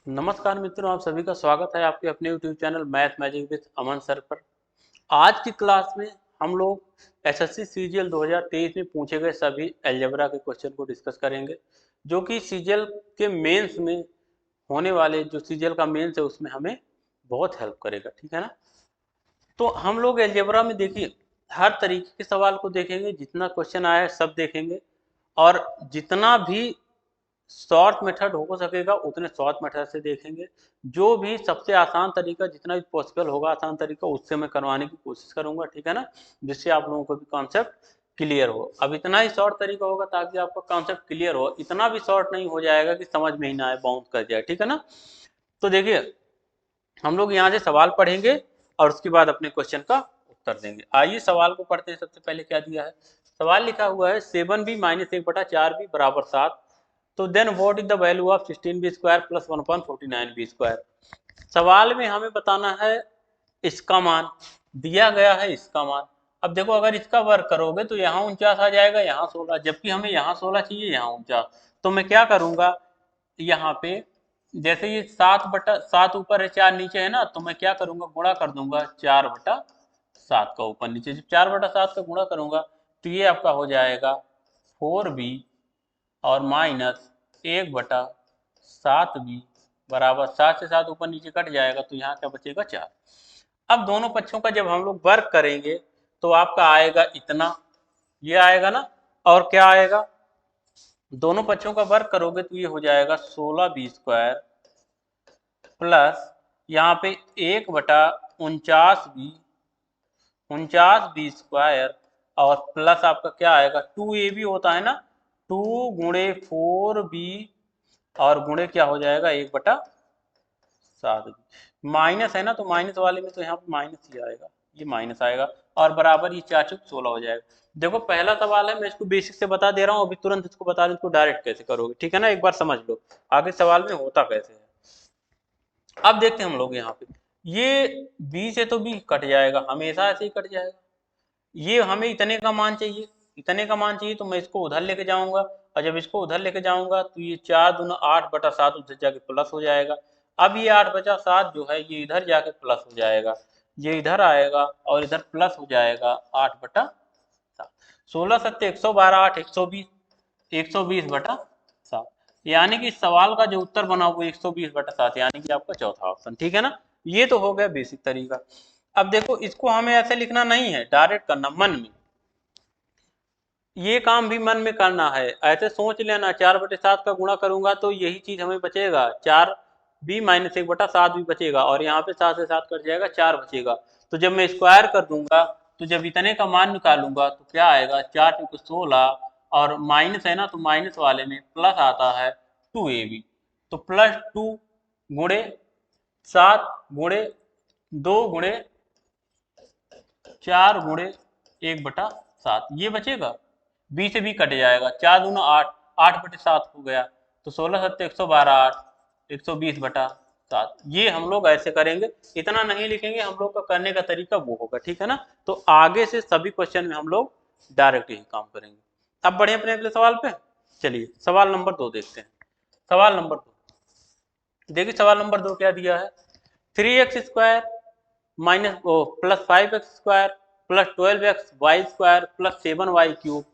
नमस्कार मित्रों, आप सभी का स्वागत है आपके अपने YouTube channel math magic with Aman sir पर। आज की क्लास में हम लोग एसएससी सीजीएल 2023 में पूछे गए सभी अलजेब्रा के क्वेश्चन को डिस्कस करेंगे, जो कि सीजीएल के मेंस में होने वाले जो सीजीएल का मेंस है उसमें हमें बहुत हेल्प करेगा। ठीक है ना। तो हम लोग अलजेब्रा में देखिए हर तरीके के सवाल को देखेंगे, जितना क्वेश्चन आया है सब देखेंगे, और जितना भी शॉर्ट मेथड हो सकेगा उतने शॉर्ट मेथड से देखेंगे। जो भी सबसे आसान तरीका जितना भी पॉसिबल होगा आसान तरीका उससे मैं करवाने की कोशिश करूंगा। ठीक है ना, जिससे आप लोगों को भी कॉन्सेप्ट क्लियर हो। अब इतना ही शॉर्ट तरीका होगा ताकि आपका कॉन्सेप्ट क्लियर हो, इतना भी शॉर्ट नहीं हो जाएगा कि समझ में ही ना आए, बाउंस कर जाए। ठीक है ना। तो देखिए हम लोग यहाँ से सवाल पढ़ेंगे और उसके बाद अपने क्वेश्चन का उत्तर देंगे। आइए सवाल को पढ़ते हैं। सबसे पहले क्या दिया है, सवाल लिखा हुआ है 7b माइनस 1/4b बराबर 7। तो then what is the value of 16b square plus 1/49b square. सवाल में हमें बताना है इसका मान, दिया गया है इसका मान। अब देखो अगर इसका वर्क करोगे तो यहाँ 49 आ जाएगा, यहाँ 16, जबकि हमें यहाँ 16 चाहिए, यहाँ 49। तो मैं क्या करूंगा, यहाँ पे जैसे ये 7/7 ऊपर है 4 नीचे है ना, तो मैं क्या करूंगा, गुणा कर दूंगा 4/7 का ऊपर नीचे। जब 4/7 का गुणा करूंगा तो ये आपका हो जाएगा 4b और माइनस 1/7b बराबर 7 से 7 ऊपर नीचे कट जाएगा तो यहाँ क्या बचेगा 4। अब दोनों पक्षों का जब हम लोग वर्क करेंगे तो आपका आएगा इतना, ये आएगा ना, और क्या आएगा, दोनों पक्षों का वर्क करोगे तो ये हो जाएगा 16b स्क्वायर प्लस यहाँ पे 1/49b स्क्वायर, और प्लस आपका क्या आएगा 2ab होता है ना, 2 × 4b और गुणे क्या हो जाएगा 1/7। माइनस है ना, तो माइनस वाले में तो यहाँ पे माइनस ही आएगा, ये माइनस आएगा, और बराबर ये 4 × 16 हो जाएगा। देखो पहला सवाल है, मैं इसको बेसिक से बता दे रहा हूँ, अभी तुरंत इसको बता दूं इसको डायरेक्ट कैसे करोगे। ठीक है ना, एक बार समझ लो आगे सवाल में होता कैसे है। अब देखते हैं हम लोग यहाँ पे, ये बी से तो बी कट जाएगा, हमेशा ऐसे ही कट जाएगा। ये हमें इतने का मान चाहिए, इतने का मान चाहिए, तो मैं इसको उधर लेके जाऊंगा, और जब इसको उधर लेके जाऊंगा तो ये 4 दूना 8/7 उधर जाके प्लस हो जाएगा। अब ये 8/7 जो है ये इधर जाके प्लस हो जाएगा, ये इधर आएगा और इधर प्लस हो जाएगा 8/7। 16 सत्ते 112, 8 120, 120/7। यानी कि इस सवाल का जो उत्तर बना वो 120/7, यानी कि आपका चौथा ऑप्शन। ठीक है ना, ये तो हो गया बेसिक तरीका। अब देखो इसको हमें ऐसे लिखना नहीं है, डायरेक्ट करना मन में, ये काम भी मन में करना है। ऐसे सोच लेना 4/7 का गुणा करूंगा तो यही चीज हमें बचेगा, 4b माइनस 1/7 भी बचेगा, और यहाँ पे 7 से 7 कट जाएगा, 4 बचेगा। तो जब मैं स्क्वायर कर दूंगा तो जब इतने का मान निकालूंगा तो क्या आएगा, 4 × 16, और माइनस है ना, तो माइनस वाले में प्लस आता है 2ab, तो +2 गुणे 7 गुणे 2 गुणे 4 गुणे 1/7, ये बचेगा। बी से बी कट जाएगा, 4 दूना 8, 8/7 हो गया, तो 16 सत्ते 112, 8 120/7। ये हम लोग ऐसे करेंगे, इतना नहीं लिखेंगे, हम लोग का करने का तरीका वो होगा। ठीक है ना, तो आगे से सभी क्वेश्चन में हम लोग डायरेक्ट ही काम करेंगे। अब बढ़े अपने अगले सवाल पे, चलिए सवाल नंबर 2 देखते हैं। सवाल नंबर 2 देखिए, सवाल नंबर 2 क्या दिया है, 3x square minus plus 5x square plus 12x y square plus 7y cube,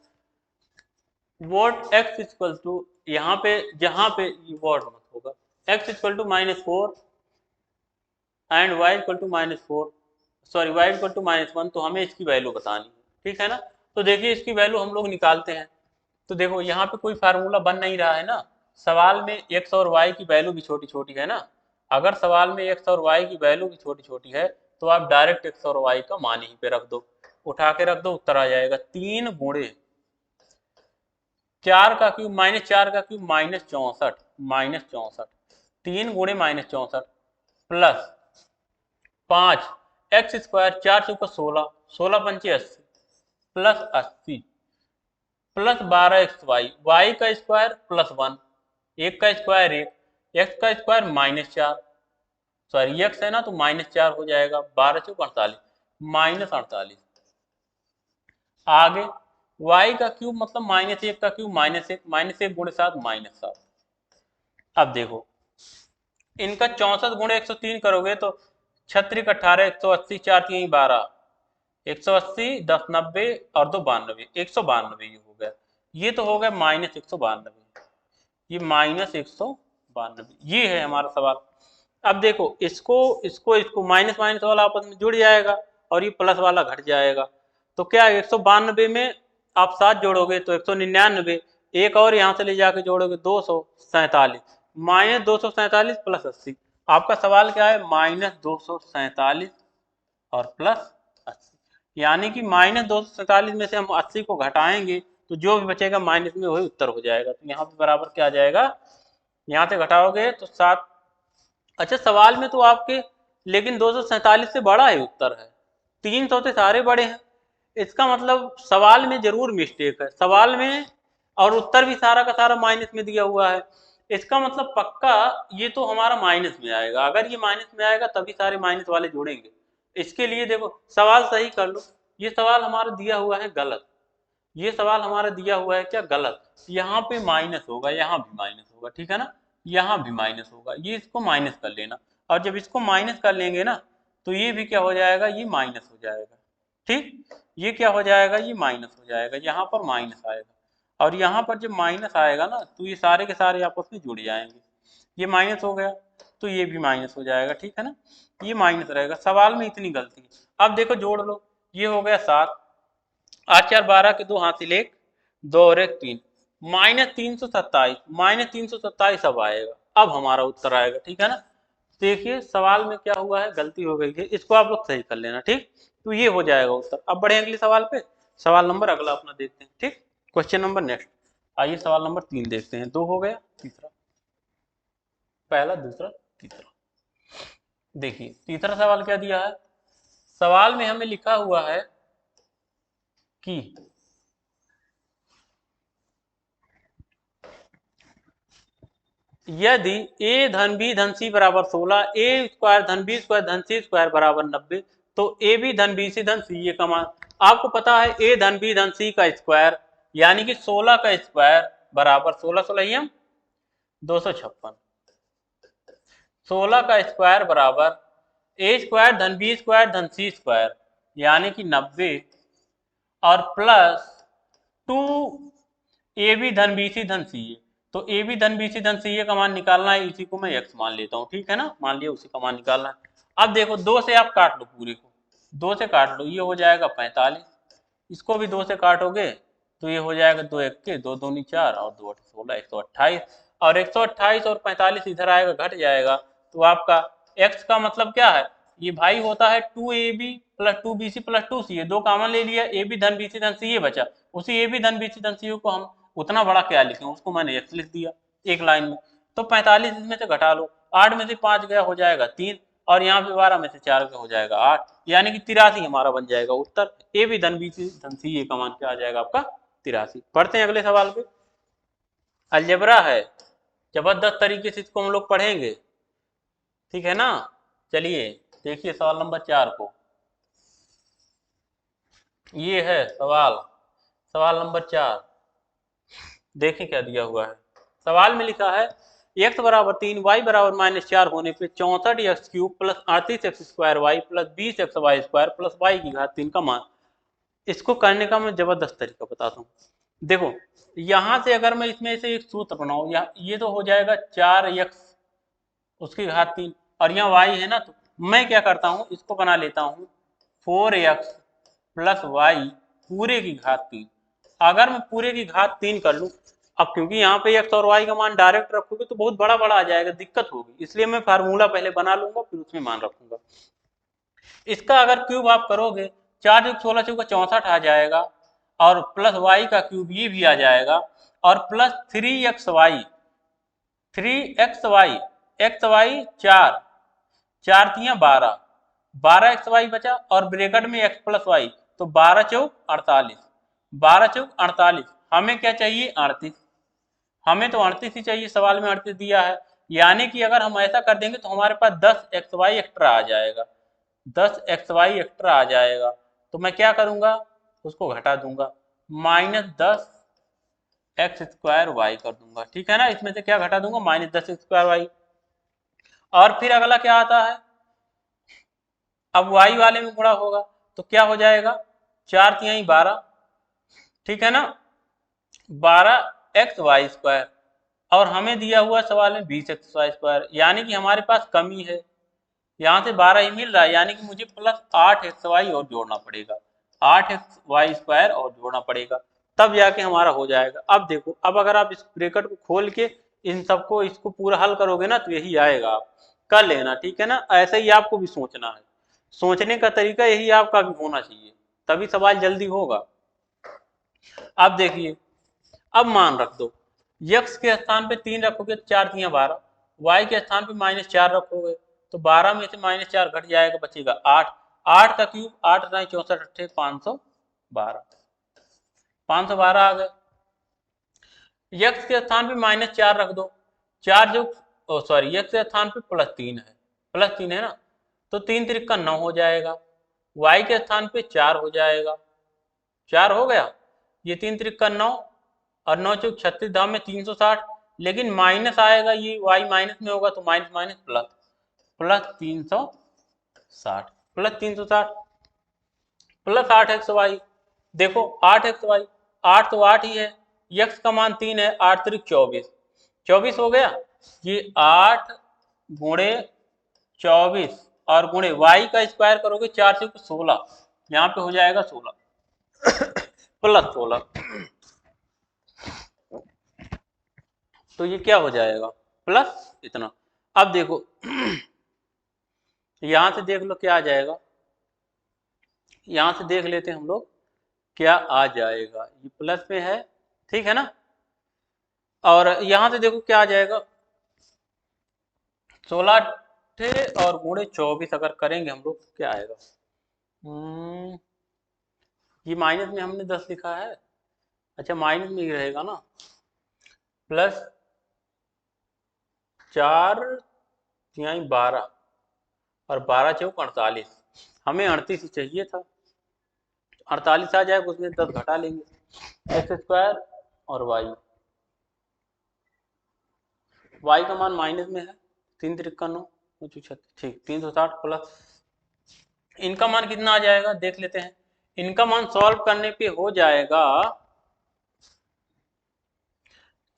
what x equal to, यहाँ पे जहाँ पे वॉट मत होगा, x equal to -4 and y equal to -4, sorry y equal to -1, तो हमें इसकी वैल्यू बतानी है। ठीक है ना, तो देखिए इसकी वैल्यू हम लोग निकालते हैं। तो देखो यहाँ पे कोई फार्मूला बन नहीं रहा है ना, सवाल में x और y की वैल्यू भी छोटी छोटी है ना। अगर सवाल में x और y की वैल्यू भी छोटी छोटी है तो आप डायरेक्ट x और y का मान यहीं पे रख दो, उठा के रख दो, उत्तर आ जाएगा 3 गुणे 4 का क्यूब -4 का क्यूब -64, 3 गुणे -64 प्लस 5 एक्स स्क्वायर 4 चौका 16, 16 पंचे 80 प्लस 80 प्लस 12x वाई का स्क्वायर प्लस 1, एक का स्क्वायर 1, एक्स का स्क्वायर -4, सॉरी एक्स है ना तो -4 हो जाएगा, 12 चौक 48 -48। आगे y का क्यूब मतलब -1 का क्यूब -1, -1 गुणे 7 -7। अब देखो इनका 64 गुणे 103 करोगे तो 36 18 180 4 3 12 180 10 90 और 2 92 192 ये हो गया। ये तो हो गया -192, ये -192 ये है हमारा सवाल। अब देखो इसको इसको इसको माइनस माइनस वाला आपस में जुड़ जाएगा और ये प्लस वाला घट जाएगा। तो क्या 192 में आप 7 जोड़ोगे तो 199, एक और यहाँ से ले जाके जोड़ोगे 247, -247 प्लस 80। आपका सवाल क्या है? -247 और प्लस 80, यानी कि -247 में से हम 80 को घटाएंगे तो जो भी बचेगा माइनस में वही उत्तर हो जाएगा। तो यहाँ पे बराबर क्या आ जाएगा? यहाँ से घटाओगे तो 7। अच्छा सवाल में तो आपके लेकिन 247 से बड़ा है उत्तर है, 300 से सारे बड़े हैं। इसका मतलब सवाल में जरूर मिस्टेक है, सवाल में और उत्तर भी सारा का सारा माइनस में दिया हुआ है। इसका मतलब पक्का ये तो हमारा माइनस में आएगा। अगर ये माइनस में आएगा तभी सारे माइनस वाले जुड़ेंगे। इसके लिए देखो सवाल सही कर लो। ये सवाल हमारा दिया हुआ है गलत, ये सवाल हमारा दिया हुआ है क्या? गलत। यहाँ पे माइनस होगा, यहाँ भी माइनस होगा, ठीक है ना, यहाँ भी माइनस होगा। ये इसको माइनस कर लेना, और जब इसको माइनस कर लेंगे ना तो ये भी क्या हो जाएगा? ये माइनस हो जाएगा। ठीक, ये क्या हो जाएगा? ये माइनस हो जाएगा, यहाँ पर माइनस आएगा। और यहाँ पर जब माइनस आएगा ना तो ये सारे के सारे आपस में जुड़ जाएंगे। ये माइनस हो गया तो ये भी माइनस हो जाएगा, ठीक है ना, ये माइनस रहेगा। सवाल में इतनी गलती है। अब देखो जोड़ लो, ये हो गया 7, 8 4 12 के 2 हासिल 1, 2 और 1 3, -327, -327 अब आएगा, अब हमारा उत्तर आएगा, ठीक है ना। देखिए सवाल में क्या हुआ है, गलती हो गई है, इसको आप लोग सही कर लेना, ठीक। तो ये हो जाएगा उत्तर। अब बढ़े अगले सवाल पे। सवाल नंबर अगला अपना देखते हैं, ठीक। Question number next. आइए सवाल नंबर 3 देखते हैं। 2 हो गया, तीसरा, पहला दूसरा तीसरा। देखिए तीसरा सवाल क्या दिया है। सवाल में हमें लिखा हुआ है कि यदि a धन b धन c बराबर 16, a स्क्वायर धन b स्क्वायर धन c स्क्वायर बराबर 90, तो a b धन b c धन c ये का मान। आपको पता है a धन b धन c का स्क्वायर यानी कि 16 का स्क्वायर बराबर 16 16 256, 16 का स्क्वायर बराबर a स्क्वायर धन b स्क्वायर धन c स्क्वायर यानी कि 90 और प्लस 2ab धन bc धन ca। तो ए बी धन बी सी धन सी ए का मान निकालना है, इसी को मैं एक्स मान लेता हूँ, ठीक है ना, मान लिया उसी का मान निकालना है। अब देखो 2 से आप काट लो, पूरे को 2 से काट लो, ये हो जाएगा 45, इसको भी 2 से काटोगे तो ये हो जाएगा 2 1 के 2 दूनी 4 और 2 8 16 128, और 128 और 45 इधर आएगा, घट जाएगा। तो आपका एक्स का मतलब क्या है, ये भाई होता है 2ab plus 2bc plus 2ca, ये 2 कॉमन ले लिया, ए बी धन बी सी धन सी ए बचा, उसी ए बी धन बी सी धन सी को हम उतना बड़ा क्या लिखें, उसको मैंने एक्स लिख दिया एक लाइन में। तो 45 इसमें से घटा लो, 8 में से 5 गया हो जाएगा 3, और यहाँ पे 12 में से 4 गया हो जाएगा 8, यानी कि 83 हमारा बन जाएगा उत्तर। ए बी धन बी सी धन सी ए का मान क्या आ जाएगा आपका? 83। पढ़ते हैं अगले सवाल पे। अलजेब्रा है, जबरदस्त तरीके से इसको हम लोग पढ़ेंगे, ठीक है ना। चलिए देखिए सवाल नंबर 4 को, ये है सवाल, सवाल नंबर 4। देखिए क्या दिया हुआ है। सवाल में लिखा है x बराबर 3 y बराबर -4 होने पे 64 x cube plus 38 x square y plus 20 x y square plus y की घात 3 का मान। इसको करने का मैं जबरदस्त तरीका बताता हूँ। देखो यहां से अगर मैं इसमें से एक सूत्र बनाऊं, या ये तो हो जाएगा 4x उसकी घात 3, और यहाँ y है ना, तो मैं क्या करता हूँ, इसको बना लेता हूँ 4x प्लस वाई पूरे की घात 3। अगर मैं पूरे की घात 3 कर लूँ, अब क्योंकि यहाँ पे x और y का मान डायरेक्ट रखोगे तो बहुत बड़ा बड़ा आ जाएगा, दिक्कत होगी, इसलिए मैं फार्मूला पहले बना लूंगा फिर उसमें मान रखूंगा। इसका अगर क्यूब आप करोगे 4 चौक 16 चौका 64 आ जाएगा, और प्लस y का क्यूब ये भी आ जाएगा, और प्लस 3xy 3xy xy 4 4 तियां 12 12xy बचा, और ब्रैकेट में x प्लस वाई, तो 12 चौक 48 12 चौक 48। हमें क्या चाहिए? 38। हमें तो 38 ही चाहिए, सवाल में 38 दिया है, यानी कि अगर हम ऐसा कर देंगे तो हमारे पास 10xy एक्स्ट्रा आ जाएगा, 10xy एक्स्ट्रा आ जाएगा। तो मैं क्या करूंगा, उसको घटा दूंगा, -10 एक्स स्क्वायर वाई कर दूंगा, ठीक है ना। इसमें से क्या घटा दूंगा? -10 स्क्वायर वाई। और फिर अगला क्या आता है, अब y वाले में गुणा होगा तो क्या हो जाएगा, 4 तिहाई 12, ठीक है ना, 12xy²। और हमें दिया हुआ सवाल में 20xy², यानी कि हमारे पास कमी है, यहाँ से 12 ही मिल रहा है, यानी कि मुझे प्लस 8xy और जोड़ना पड़ेगा, 8xy² और जोड़ना पड़ेगा, तब जाके हमारा हो जाएगा। अब देखो, अब अगर आप इस ब्रैकेट को खोल के इन सबको इसको पूरा हल करोगे ना तो यही आएगा, आप कर लेना, ठीक है ना। ऐसे ही आपको भी सोचना है, सोचने का तरीका यही आपका भी होना चाहिए, तभी सवाल जल्दी होगा। अब देखिए, अब मान रख दो, x के स्थान पे 3 रखोगे तो 4 तियां 12, y के स्थान पे -4 रखोगे तो 12 में से -4 घट जाएगा, बचेगा 8, 8 का क्यूब 8 9 64 512, 512 आ गए। x के स्थान पे -4 रख दो, 4 जो सॉरी x के स्थान पे +3 है, +3 है ना, तो 3 तिरिका 9 हो जाएगा, y के स्थान पे 4 हो जाएगा, 4 हो गया, ये 3 तिरिका 9 और 9 चौक 36, दाम में 360, लेकिन माइनस आएगा, ये y माइनस में होगा तो minus minus plus, plus 360, plus 360 plus 8xy, देखो 8xy, 8 तो 8 ही है, x का मान 3 है, 8 तिरिक 24, 24 हो गया, ये 8 गुणे 24 और गुणे y का स्क्वायर करोगे 4 से 16, यहाँ पे हो जाएगा 16 प्लस 16, तो ये क्या हो जाएगा, प्लस इतना। अब देखो यहां से देख लो क्या आ जाएगा, यहां से देख लेते हैं हम लोग क्या आ जाएगा, ये प्लस में है, ठीक है ना, और यहां से देखो क्या आ जाएगा, 16 और गुणे 24 अगर करेंगे हम लोग तो क्या आएगा, ये माइनस में हमने 10 लिखा है, अच्छा माइनस में ही रहेगा ना, प्लस 4 तिहाई 12 और 12 चौक 48, हमें 38 ही चाहिए था, 48 आ जाएगा, उसमें 10 घटा लेंगे, x² और y का मान माइनस में है, 3 तिरिका 9 ठीक, 360 प्लस, इनका मान कितना आ जाएगा देख लेते हैं, इनका मान सॉल्व करने पे हो जाएगा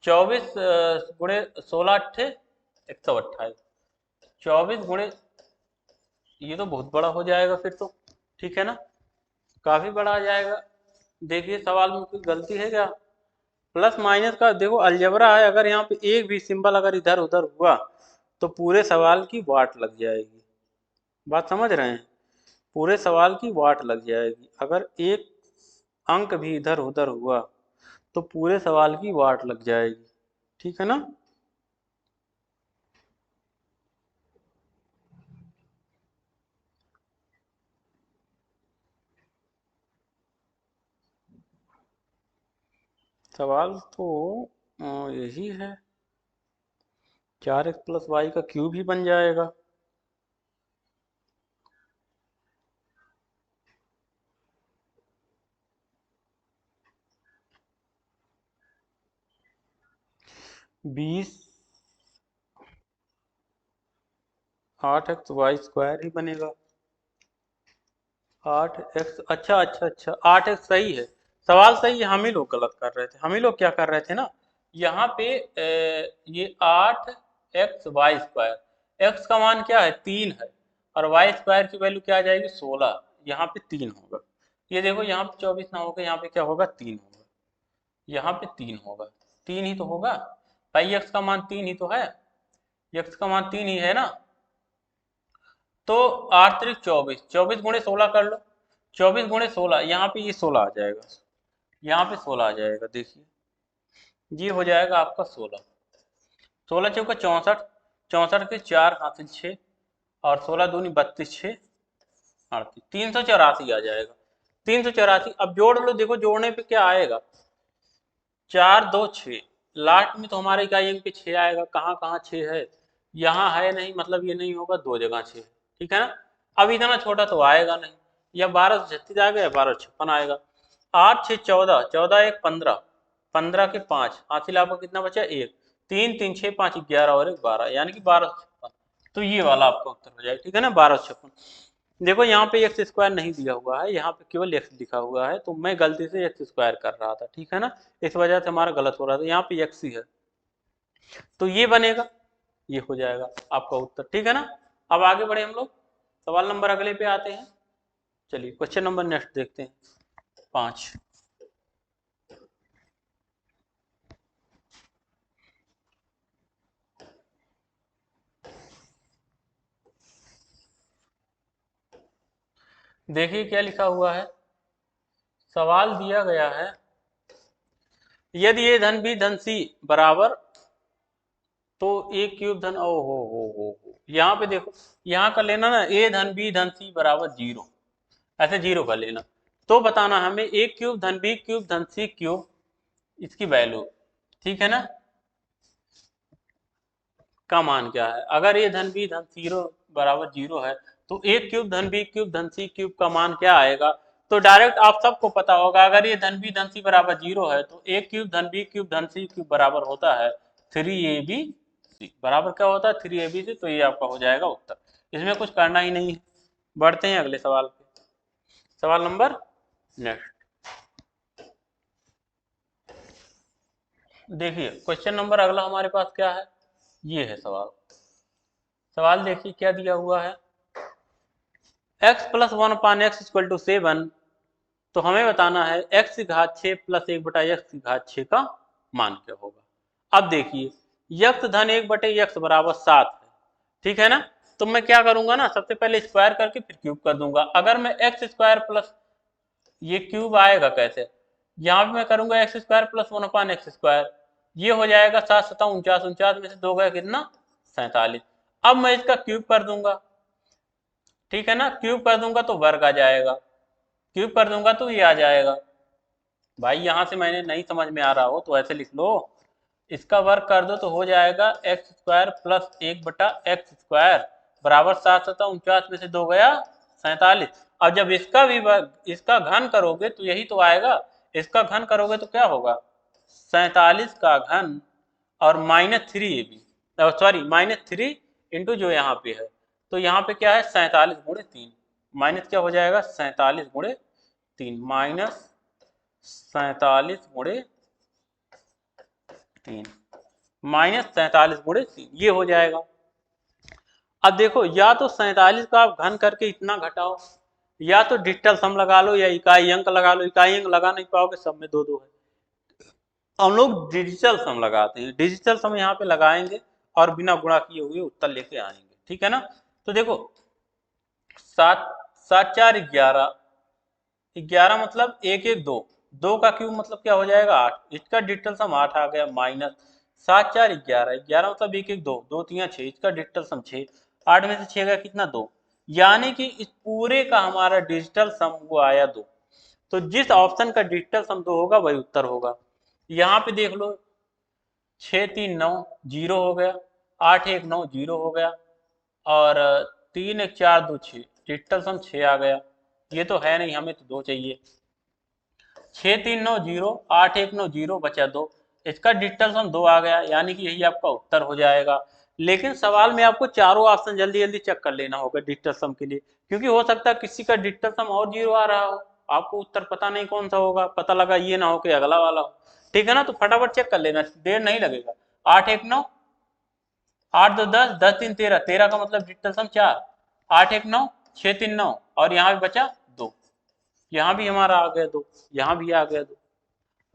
24 गुणे 16 8 128, 24 गुणे, ये तो बहुत बड़ा हो जाएगा फिर तो, ठीक है ना, काफी बड़ा आ जाएगा। देखिए सवाल में कोई गलती है क्या, प्लस माइनस का देखो अलजेब्रा है, अगर यहाँ पे एक भी सिंबल अगर इधर उधर हुआ तो पूरे सवाल की वाट लग जाएगी, बात समझ रहे हैं, पूरे सवाल की वाट लग जाएगी, अगर एक अंक भी इधर उधर हुआ तो पूरे सवाल की वाट लग जाएगी, ठीक है ना। सवाल तो यही है, 4x + y का क्यूब ही बन जाएगा, बीस 8xy² ही बनेगा, 8x, अच्छा अच्छा अच्छा 8x सही है, सवाल सही है, हम ही लोग गलत कर रहे थे, हम ही लोग क्या कर रहे थे ना, यहाँ पे ये 8xy², x का मान क्या है 3 है, और y² की वैल्यू क्या आ जाएगी 16, यहाँ पे 3 होगा, ये देखो यहाँ पे 24 ना होगा, यहाँ पे क्या होगा 3 होगा, यहाँ पे 3 होगा, 3 ही तो होगा भाई, x का मान 3 ही तो है, x का मान 3 ही है ना, तो 8 तिरिक 24, 24 गुणे 16 कर लो, 24 गुणे 16, यहाँ पे ये 16 आ जाएगा, यहाँ पे 16 आ जाएगा, देखिए ये हो जाएगा आपका 16, 16 चौका 64, 64 के 4 हासिल 6 और 16 दूनी 32, 6 38, 384 आ जाएगा, 384, अब जोड़ लो, देखो जोड़ने पे क्या आएगा, 4 2 6, लास्ट में तो हमारे इकाई अंक पे 6 आएगा, कहाँ कहाँ 6 है, यहाँ है नहीं, मतलब ये नहीं होगा, 2 जगह 6, ठीक है ना, अब इतना छोटा तो आएगा नहीं, या 1236 आ गया, 1256 आएगा, 8 6 14, 14 1 15, 15 के 5 हासिल आपका कितना बचा 1, 3 3 6 5 11 और 1 12, यानी कि 1256, तो ये वाला आपका उत्तर हो जाएगा, ठीक है ना। 1256। देखो यहाँ पे एक्स स्क्वायर नहीं दिया हुआ है, यहाँ पे केवल एक्स लिखा हुआ है, तो मैं गलती से एक्स स्क्वायर कर रहा था, ठीक है ना, इस वजह से हमारा गलत हो रहा था। यहाँ पे एक्स ही है तो ये बनेगा, ये हो जाएगा आपका उत्तर, ठीक है ना। अब आगे बढ़े हम लोग, सवाल नंबर अगले पे आते हैं। चलिए क्वेश्चन नंबर नेक्स्ट देखते हैं, 5। देखिए क्या लिखा हुआ है, सवाल दिया गया है यदि ए धन बी धन सी बराबर तो ए क्यूब धन ओ हो यहाँ पे देखो, यहाँ का लेना ना ए धन बी धन सी बराबर 0, ऐसे 0 का लेना, तो बताना हमें ए क्यूब धन बी क्यूब धन सी क्यूब इसकी वैल्यू, ठीक है ना, का मान क्या है। अगर ए धन बी धन 0 बराबर 0 है तो ए क्यूब धन बी क्यूब धन सी क्यूब का मान क्या आएगा। तो डायरेक्ट आप सबको पता होगा, अगर ये धन बी धन सी बराबर 0 है तो ए क्यूब धन बी क्यूब धन सी क्यूब बराबर होता है 3ab सी, बराबर क्या होता है 3ab सी। तो ये आपका हो जाएगा उत्तर, इसमें कुछ करना ही नहीं है। बढ़ते हैं अगले सवाल पे, सवाल नंबर नेक्स्ट देखिए, क्वेश्चन नंबर अगला हमारे पास क्या है, ये है सवाल। सवाल देखिए क्या दिया हुआ है, x प्लस 1/x = 7, तो हमें बताना है x की घात 6 प्लस 1/x की घात 6 का मान क्या होगा। अब देखिए x धन 1/x बराबर 7 है, ठीक है ना। तो मैं क्या करूंगा ना, सबसे पहले स्क्वायर करके फिर क्यूब कर दूंगा। अगर मैं एक्स स्क्वायर प्लस, ये क्यूब आएगा कैसे, यहाँ पे मैं करूंगा एक्स स्क्वायर प्लस 1/x², ये हो जाएगा 7 7 49, 49 में से 2 गया कितना 47। अब मैं इसका क्यूब कर दूंगा, ठीक है ना, क्यूब कर दूंगा तो वर्ग आ जाएगा, क्यूब कर दूंगा तो ये आ जाएगा। भाई यहाँ से मैंने नहीं समझ में आ रहा हो तो ऐसे लिख लो, इसका वर्ग कर दो तो हो जाएगा x² प्लस 1/x² बराबर 7 7 49 में से 2 गया 47। अब जब इसका भी वर्ग, इसका घन करोगे तो यही तो आएगा, इसका घन करोगे तो क्या होगा 47 का घन और -3ab, सॉरी -3 इंटू जो यहाँ पे है, तो यहाँ पे क्या है 47/3, माइनस क्या हो जाएगा 47/3, -47/3, -47/3 ये हो जाएगा। अब देखो या तो 47 का आप घन करके इतना घटाओ, या तो डिजिटल सम लगा लो या इकाई अंक लगा लो, इकाई अंक लगा नहीं पाओगे, सब में 2 2 है। हम लोग डिजिटल सम लगाते हैं, डिजिटल सम यहाँ पे लगाएंगे और बिना गुणा किए हुए उत्तर लेके आएंगे, ठीक है ना। तो देखो 7 7 4 11, 11 मतलब 1 1 2, 2 का क्यूब मतलब क्या हो जाएगा 8, इसका डिजिटल सम 8 आ गया, माइनस 7 4 11, 11 मतलब 1 1 2, 2 3 6, इसका डिजिटल सम 6, 8 में से 6 का कितना 2, यानी कि इस पूरे का हमारा डिजिटल सम वो आया 2। तो जिस ऑप्शन का डिजिटल सम 2 होगा वही उत्तर होगा। यहाँ पे देख लो 6 3 9 0 हो गया, 8 1 9 0 हो गया, और 3 1 4 2 6, डिजिटल सम 6 आ गया। ये तो है नहीं, हमें तो 2 चाहिए। 6 3 9 0, 8 1 9 0 बचा 2, इसका डिजिटल सम 2 आ गया, यानी कि यही आपका उत्तर हो जाएगा। लेकिन सवाल में आपको चारों ऑप्शन जल्दी जल्दी चेक कर लेना होगा डिजिटल सम के लिए, क्योंकि हो सकता है किसी का डिजिटल सम और 0 आ रहा हो, आपको उत्तर पता नहीं कौन सा होगा, पता लगा ये ना हो कि अगला वाला हो, ठीक है ना। तो फटाफट चेक कर लेना, देर नहीं लगेगा। 8 1 9, 8 2 10, 10 3 13, 13 का मतलब डिजिटल सम 4, 8 1 9, 6 3 9, और यहाँ भी बचा 2, यहाँ भी हमारा आ गया 2, यहाँ भी आ गया 2।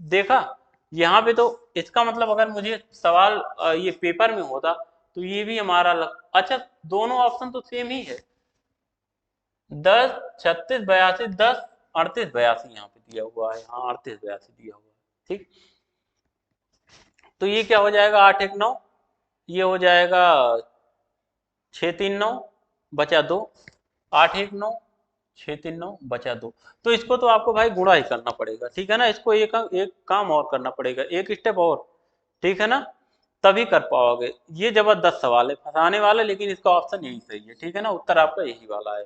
देखा यहाँ पे, तो इसका मतलब अगर मुझे सवाल ये पेपर में होता तो ये भी हमारा अच्छा दोनों ऑप्शन तो सेम ही है, 10 36 82, 10 38 82 यहाँ पे दिया हुआ है, हाँ 38 82 दिया हुआ है, ठीक। तो ये क्या हो जाएगा 8 1 9, ये हो जाएगा 6 3 9 बचा 2, 8 1 9, 6 3 9 बचा 2। तो इसको तो आपको भाई गुणा ही करना पड़ेगा, ठीक है ना, इसको एक काम और करना पड़ेगा, एक स्टेप और, ठीक है ना, तभी कर पाओगे। ये जबरदस्त सवाल है, फंसाने वाला, लेकिन इसका ऑप्शन यही सही है, ठीक है ना, उत्तर आपका यही वाला है,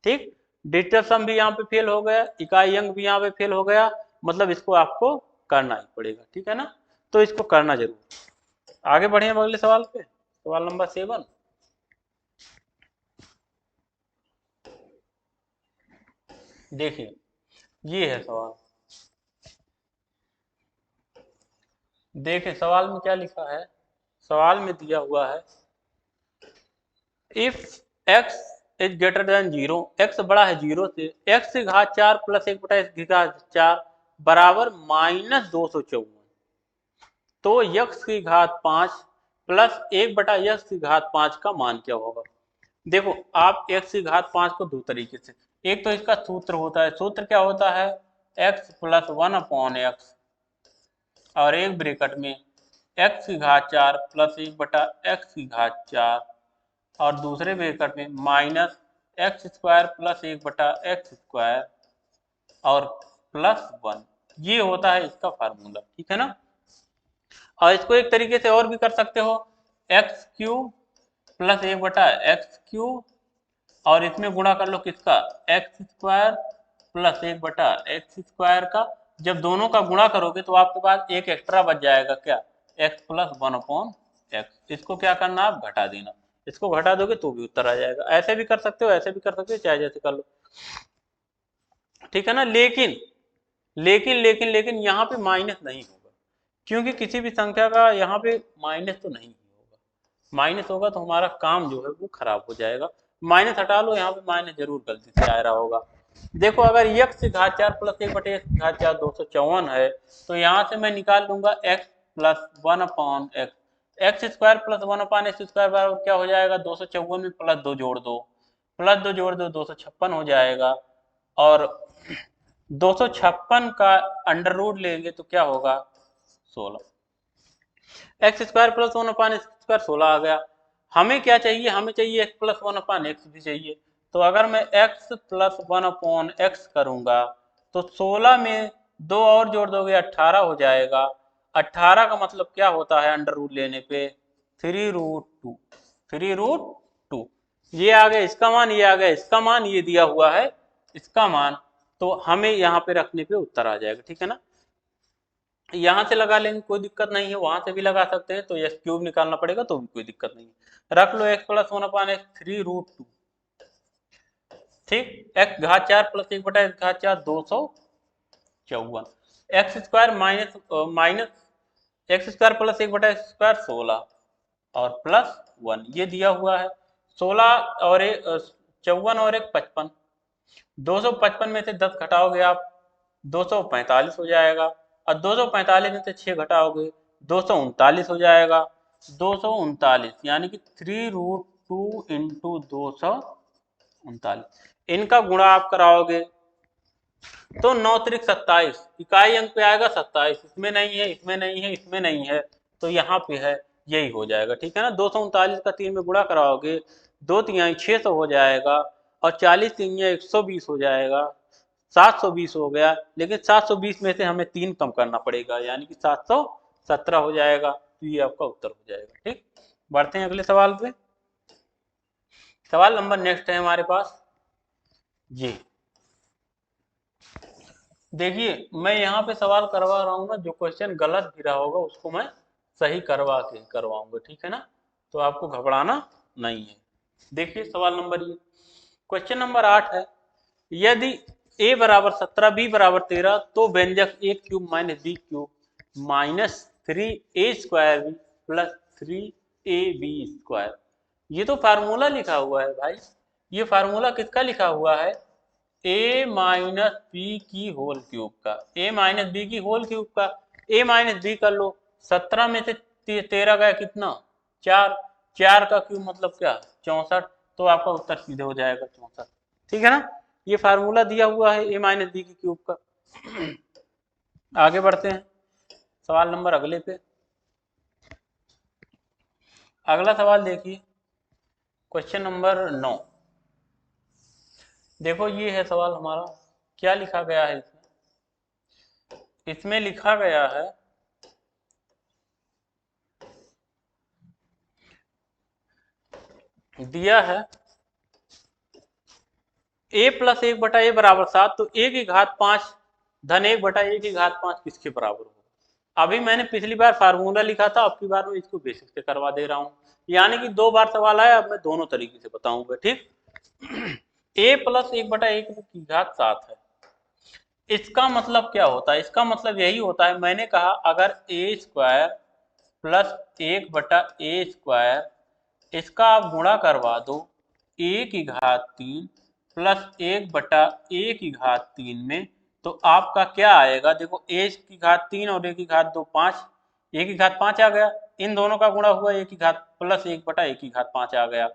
ठीक। डिजिटल सम भी यहाँ पे फेल हो गया, इकाई अंक भी यहाँ पे फेल हो गया, मतलब इसको आपको करना ही पड़ेगा, ठीक है ना। तो इसको करना जरूर। आगे बढ़े हम अगले सवाल पे, सवाल नंबर 7। देखिए ये है सवाल। देखिए सवाल में क्या लिखा है, सवाल में दिया हुआ है if x is greater than 0, x बड़ा है 0 से, x की घात 4 प्लस 1 बटा x की घात 4 बराबर -254, तो x की घात 5 प्लस 1 बटा x की घात 5 का मान क्या होगा। देखो आप x की घात 5 को दो तरीके से, एक तो इसका सूत्र होता है, सूत्र क्या होता है x प्लस 1/x और एक ब्रैकेट में x की घात 4 प्लस 1 बटा x की घात 4 और दूसरे ब्रैकेट में माइनस एक्स स्क्वायर प्लस 1 बटा एक्स स्क्वायर और प्लस 1। ये होता है इसका फार्मूला, ठीक है ना। और इसको एक तरीके से और भी कर सकते हो, एक्स क्यूब प्लस 1 बटा एक्स क्यूब और इसमें गुणा कर लो किसका, एक्स स्क्वायर प्लस 1 बटा एक्स स्क्वायर का। जब दोनों का गुणा करोगे तो आपके पास एक एक्स्ट्रा बच जाएगा, क्या, एक्स प्लस 1/x। इसको क्या करना, आप घटा देना, इसको घटा दोगे तो भी उत्तर आ जाएगा। ऐसे भी कर सकते हो, ऐसे भी कर सकते हो, चाहे जैसे कर लो, ठीक है ना। लेकिन लेकिन लेकिन लेकिन यहाँ पे माइनस नहीं होगा, क्योंकि किसी भी संख्या का यहाँ पे माइनस तो नहीं होगा। माइनस होगा तो हमारा काम जो है वो खराब हो जाएगा। माइनस हटा लो, यहाँ पे माइनस जरूर गलती से आ रहा होगा। देखो अगर x की घात 4 प्लस 1 बटे x की घात 4 254 है, तो यहाँ से मैं निकाल लूंगा x plus 1/x, x square plus 1/x square बराबर क्या हो जाएगा, 254 में प्लस 2 जोड़ दो, प्लस 2 जोड़ दो 256 हो जाएगा। और 256 का अंडर रूट लेंगे तो क्या होगा 16, x square plus 1/x square 16 आ गया। हमें क्या चाहिए, हमें चाहिए x प्लस 1/x भी चाहिए। तो अगर मैं x प्लस 1/x करूंगा तो 16 में 2 और जोड़ दोगे 18 हो जाएगा। 18 का मतलब क्या होता है अंडर रूट लेने पे, 3√2, 3√2। ये आ गया इसका मान, ये आ गया इसका मान, ये दिया हुआ है इसका मान, तो हमें यहाँ पे रखने पे उत्तर आ जाएगा, ठीक है ना। यहाँ से लगा लेंगे कोई दिक्कत नहीं है, वहां से भी लगा सकते हैं, तो एक्स क्यूब निकालना पड़ेगा तो भी कोई दिक्कत नहीं है। रख लो एक्स प्लस 1/x 3√2, ठीक, एक्स घात 4 प्लस 1 बटा एक्स घात 4 254, x square minus minus x square plus 1 बटा एक्स स्क्वायर 16 और प्लस 1, ये दिया हुआ है। 16 और 54 और 1 55, 255 में से 10 घटाओगे आप 245 हो जाएगा, और 245 में से 6 घटाओगे 239 हो जाएगा। 239 यानी कि 3√2 इंटू 239, इनका गुणा आप कराओगे तो 9 त्रिक 27, इकाई अंक पे आएगा 27, इसमें नहीं है, इसमें नहीं है, इसमें नहीं है, तो यहाँ पे है, यही हो जाएगा, ठीक है ना। 239 का 3 में गुणा कराओगे 2 तिहाई 600 हो जाएगा, और 40 तिहाई 120 हो जाएगा, 720 हो गया। लेकिन 720 में से हमें 3 कम करना पड़ेगा, यानी कि 717 हो जाएगा, तो ये आपका उत्तर हो जाएगा, ठीक। बढ़ते हैं अगले सवाल पे। सवाल नंबर नेक्स्ट है हमारे पास जी। देखिए मैं यहाँ पे सवाल करवा रहा हूँ ना, जो क्वेश्चन गलत भी रहा होगा उसको मैं सही करवा के करवाऊंगा, ठीक है ना, तो आपको घबराना नहीं है। देखिए सवाल नंबर ये, क्वेश्चन नंबर 8 है, यदि a बराबर 17 b बराबर 13 तो व्यंजक a cube minus b cube minus 3a square b plus 3ab square. ये तो फार्मूला लिखा हुआ है भाई, ये फार्मूला किसका लिखा हुआ है, a माइनस बी की होल क्यूब का, a माइनस बी की होल क्यूब का। a माइनस बी कर लो, 17 में से 13 गया कितना 4, 4 का क्यूब मतलब क्या 64, तो आपका उत्तर सीधे हो जाएगा 64, ठीक है ना। ये फार्मूला दिया हुआ है a माइनस बी की क्यूब का। आगे बढ़ते हैं सवाल नंबर अगले पे। अगला सवाल देखिए, क्वेश्चन नंबर 9। देखो ये है सवाल हमारा, क्या लिखा गया है इसमें, इसमें लिखा गया है दिया है a प्लस 1 बटा a बराबर 7, तो a की घात 5 धन 1 बटा a की घात 5 किसके बराबर होगा। अभी मैंने पिछली बार फार्मूला लिखा था, अब की बार मैं इसको बेसिक से करवा दे रहा हूँ, यानी कि 2 बार सवाल आया, अब मैं दोनों तरीके से बताऊंगा, ठीक। a प्लस 1 बटा 1 की घात 7 है, इसका मतलब क्या होता है? इसका मतलब यही होता है, मैंने कहा अगर ए स्क्वायर प्लस 1/a² इसका आप गुणा करवा दो a⁻³ प्लस 1/a⁻³ में, तो आपका क्या आएगा? देखो a⁻³ और a⁻2 5, a⁻5 आ गया, इन दोनों का गुणा हुआ a⁻, प्लस 1/a⁻5 आ गया।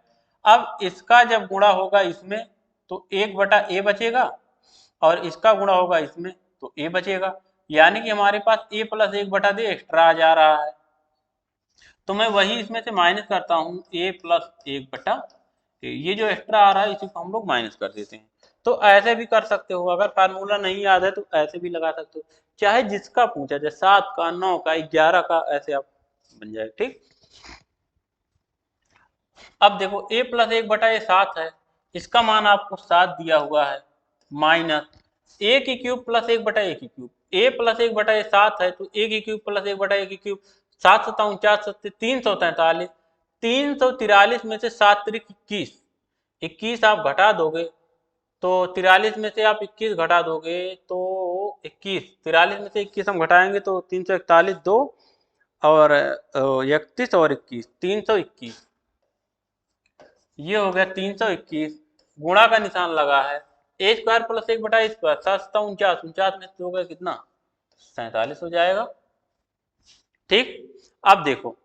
अब इसका जब गुणा होगा इसमें तो 1/a बचेगा, और इसका गुणा होगा इसमें तो a बचेगा, यानी कि हमारे पास a प्लस 1/2 एक्स्ट्रा आ जा रहा है। तो मैं वही इसमें से माइनस करता हूँ, a प्लस 1/a, ये जो एक्स्ट्रा आ रहा है इसी को हम लोग माइनस कर देते हैं। तो ऐसे भी कर सकते हो, अगर फार्मूला नहीं याद है तो ऐसे भी लगा सकते हो, चाहे जिसका पूछा जाए, 7 का, 9 का, 11 का, ऐसे आप बन जाए। ठीक, अब देखो a प्लस 1/a 7 है, इसका मान आपको 7 दिया हुआ है, minus a³ plus 1/a³, a plus 1/a 7 है तो a³ प्लस 1/a³, 7 7 49 343, 343 में से 7 त्रिक 21, 21 आप घटा दोगे तो 43 में से आप 21 घटा दोगे तो 21, 43 में से 21 हम घटाएंगे तो 341 2 और 31 और 21 321, ये हो गया 321, गुणा का निशान लगा है, a² प्लस 1/a², 7 7 49, 49 में से हो गया कितना? 47 हो जाएगा। ठीक, अब देखो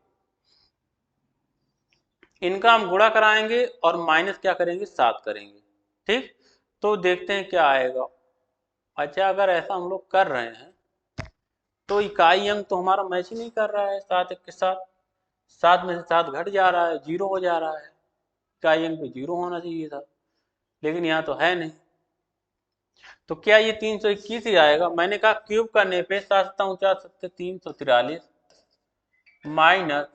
इनका हम गुणा कराएंगे और माइनस क्या करेंगे? 7 करेंगे। ठीक, तो देखते हैं क्या आएगा। अच्छा, अगर ऐसा हम लोग कर रहे हैं तो इकाई अंक तो हमारा मैच ही नहीं कर रहा है 7 के साथ, 7 में से 7 घट जा रहा है, 0 हो जा रहा है, इकाई अंक पे 0 होना चाहिए था, लेकिन यहाँ तो है नहीं। तो क्या ये 321 ही आएगा? मैंने कहा क्यूब करने पे 7 7 49 343 माइनस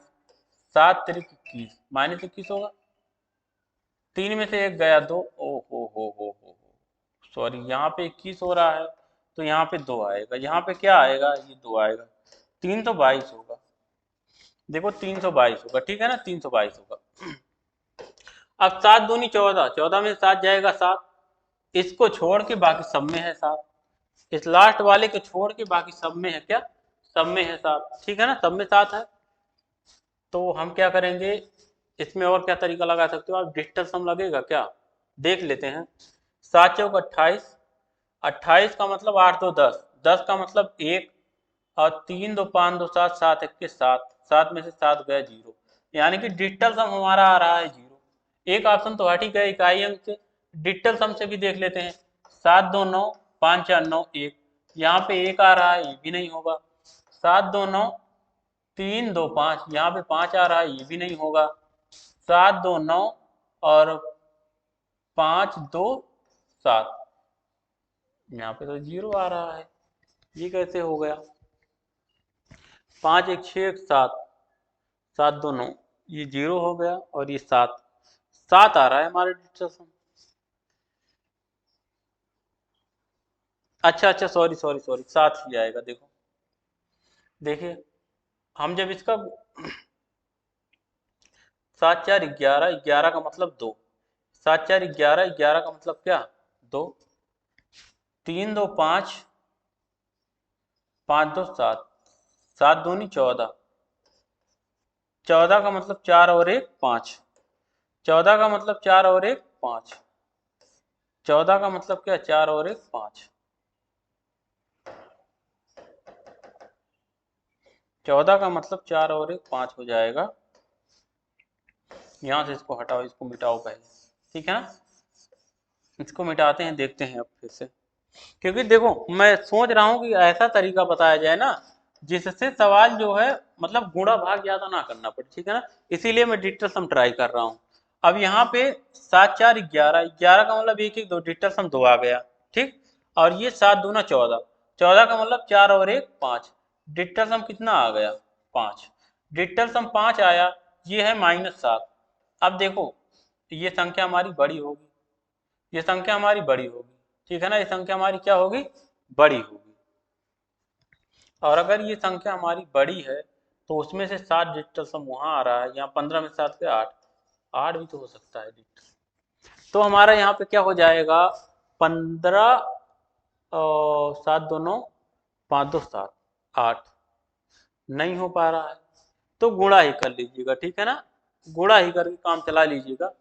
7 त्रिक 21, माइनस 21 होगा, 3 में से 1 गया 2, ओ हो, सॉरी, यहाँ पे 21 हो रहा है तो यहाँ पे 2 आएगा, यहाँ पे क्या आएगा? ये 2 आएगा, 322 होगा। देखो 322 होगा, ठीक है ना, 322 होगा। अब 7 दूनी 14, 14 में 7 जाएगा 7, इसको छोड़ के बाकी सब में है 7, इस लास्ट वाले को छोड़ के बाकी सब में है क्या? सब में है 7, ठीक है ना, सब में 7 है। तो हम क्या करेंगे इसमें, और क्या तरीका लगा सकते हो आप? डिजिटल सम लगेगा क्या? देख लेते हैं। 7 चौक 28, 28 का मतलब 8 2 10, 10 का मतलब 1, और 3 2 5 2 7, 7 1 7, 7 में से 7 गया 0, यानी कि डिजिटल सम हमारा आ रहा है 0। एक ऑप्शन तो हट ही गया इकाई अंक से, डिजिटल सम से भी देख लेते हैं। 7 2 9, 5 4 9 1, यहाँ पे 1 आ रहा है, ये भी नहीं होगा। 7 2 9, 3 2 5, यहाँ पे 5 आ रहा है, ये भी नहीं होगा। 7 2 9 और 5 2 7, यहाँ पे तो 0 आ रहा है, ये कैसे हो गया? 5 1 6 1 7, 7 2 9, ये 0 हो गया, और ये 7 7 आ रहा है हमारे डिजिटल सम। अच्छा अच्छा, सॉरी सॉरी सॉरी, 7 ही आएगा। देखो देखिए, हम जब इसका 7 4 11, 11 का मतलब 2, 7 4 11, 11 का मतलब क्या? 2, 3 2 5, 5 2 7, 7 दूनी 14, 14 का मतलब 4 और 1 5, 14 का मतलब 4 और 1 5, 14 का मतलब क्या? 4 और 1 5, 14 का मतलब 4 और 1 5 हो जाएगा। यहाँ से इसको हटाओ, इसको मिटाओ पहले, ठीक है ना, इसको मिटाते हैं, देखते हैं अब फिर से, क्योंकि देखो मैं सोच रहा हूँ कि ऐसा तरीका बताया जाए ना जिससे सवाल जो है मतलब गुणा भाग ज्यादा ना करना पड़े, ठीक है ना, इसीलिए मैं डिजिटल सम ट्राई कर रहा हूँ। अब यहाँ पे 7 4 11, 11 का मतलब 1 1 2, डिजिटल सम 2 आ गया, ठीक, और ये 7 दूना 14, 14 का मतलब 4 और 1 5, डिजिटल सम कितना आ गया? 5, डिजिटल सम 5 आया, ये है -7। अब देखो ये संख्या हमारी बड़ी होगी, ये संख्या हमारी बड़ी होगी, ठीक है ना, ये संख्या हमारी क्या होगी? बड़ी होगी। और अगर ये संख्या हमारी बड़ी है तो उसमें से 7 डिजिटल सम वहां आ रहा है, यहाँ 15 में 7 के 8, 8 भी तो हो सकता है डिजिटल। तो हमारा यहाँ पे क्या हो जाएगा? 15 और 7 2 9, 5 2 7, 8। नहीं हो पा रहा है तो गुणा ही कर लीजिएगा, ठीक है ना, गुणा ही करके काम चला लीजिएगा।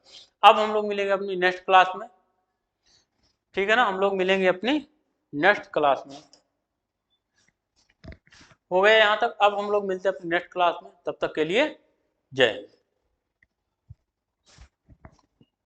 अब हम लोग मिलेंगे अपनी नेक्स्ट क्लास में, ठीक है ना, हम लोग मिलेंगे अपनी नेक्स्ट क्लास में। हो गए यहाँ तक, अब हम लोग मिलते हैं अपनी नेक्स्ट क्लास में, तब तक के लिए जय हिंद।